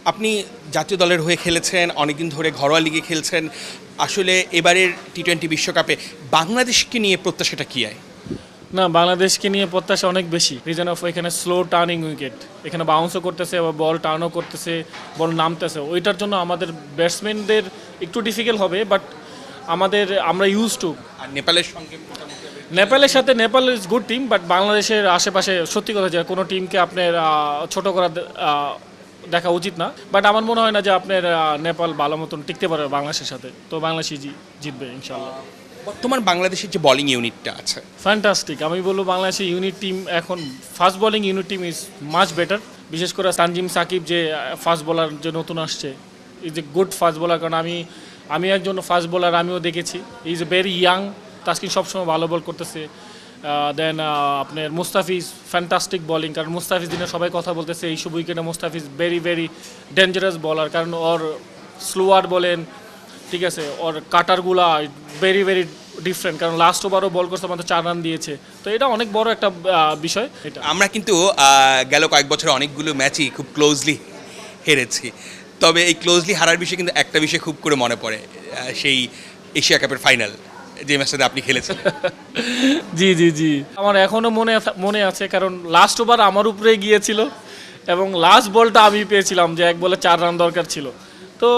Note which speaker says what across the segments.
Speaker 1: আপনি জাতীয় দলের হয়ে খেলেছেন, অনেকদিন ধরে ঘরোয়া লিগে খেলছেন। আসলে এবারের টি-20 বিশ্বকাপে বাংলাদেশকে নিয়ে প্রত্যাশাটা কী হয়?
Speaker 2: না, বাংলাদেশকে নিয়ে প্রত্যাশা অনেক বেশি। রিজন অফ এখানে স্লো টার্নিং উইকেট, এখানে বাউন্সও করতেছে বা বল টার্নও করতেছে, বল নামতেছে। ওইটার জন্য আমাদের ব্যাটসম্যানদের একটু ডিফিকাল্ট হবে, বাট আমরা ইউজ টু।
Speaker 1: আর নেপালের সঙ্গে মোটামুটি
Speaker 2: নেপালের সাথে Nepal is good team, but বাংলাদেশের আশেপাশে সত্যি কথা যে কোনো টিমকে আপনার ছোট করা দেখা উচিত না। বাট আমার মনে হয় না যে আপনার নেপাল ভালো মতন টিকতে পারে বাংলাদেশের সাথে। তো বাংলাদেশই জিতবে ইনশাল্লাহ।
Speaker 1: বর্তমান বাংলাদেশের যে বোলিং ইউনিটটা আছে,
Speaker 2: ফ্যান্টাস্টিক। আমি বলবো বাংলাদেশের ইউনিট টিম এখন fast bowling unit team is much better. বিশেষ করে তানজিম সাকিব যে ফাস্ট বোলার যে নতুন আসছে, is a good fast bowler. কারণ আমি একজন ফাস্ট বোলার, আমিও দেখেছি। Is a very young. Taskin সবসময় ভালো বল করতেছে। দেন আপনার মুস্তাফিজ ফ্যান্টাস্টিক বোলিং। কারণ মুস্তাফিজ দিনে সবাই কথা বলতেছে এই সব উইকেটে মুস্তাফিজ ভেরি ভেরি ডেঞ্জারাস বলার। কারণ ওর স্লোয়ার বলেন, ঠিক আছে, ওর কাটারগুলা ভেরি ভেরি ডিফারেন্ট। কারণ লাস্ট ওভারও বল করতে আমাদের 4 রান দিয়েছে। তো এটা অনেক বড় একটা বিষয়। এটা
Speaker 1: আমরা কিন্তু গেল কয়েক বছরে অনেকগুলো ম্যাচই খুব ক্লোজলি হেরেছি। তবে এই ক্লোজলি হারার বিষয়ে কিন্তু একটা বিষয় খুব করে মনে পড়ে, সেই এশিয়া কাপের ফাইনাল যে ম্যাচটাতে আপনি খেলেছেন।
Speaker 2: জি জি জি, আমার এখনো মনে আছে। কারণ লাস্ট ওভার আমার উপরে গিয়েছিল এবং লাস্ট বলটা আমি পেয়েছিলাম, যে এক বলে 4 রান দরকার ছিল। তো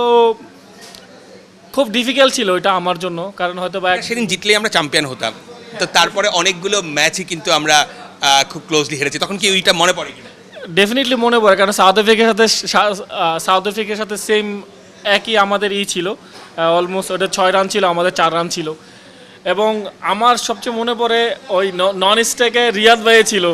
Speaker 2: খুব ডিফিকাল্ট ছিল এটা আমার জন্য। কারণ হয়তো বা
Speaker 1: সেদিন জিতলেই আমরা চ্যাম্পিয়ন হতাম। তো তারপরে অনেকগুলো ম্যাচই কিন্তু আমরা খুব ক্লোজলি হেরেছি। তখন কি ওইটা মনে পড়ে কিনা?
Speaker 2: ডেফিনেটলি মনে পড়ে। কারণ সাউথ আফ্রিকার সাথে সেম একই আমাদের ছিল। অলমোস্ট ওটা 6 রান ছিল, আমাদের 4 রান ছিল। এবং আমার সবচেয়ে মনে পড়ে ওই নন স্ট্রাইকে রিয়াদ ভাই ছিল।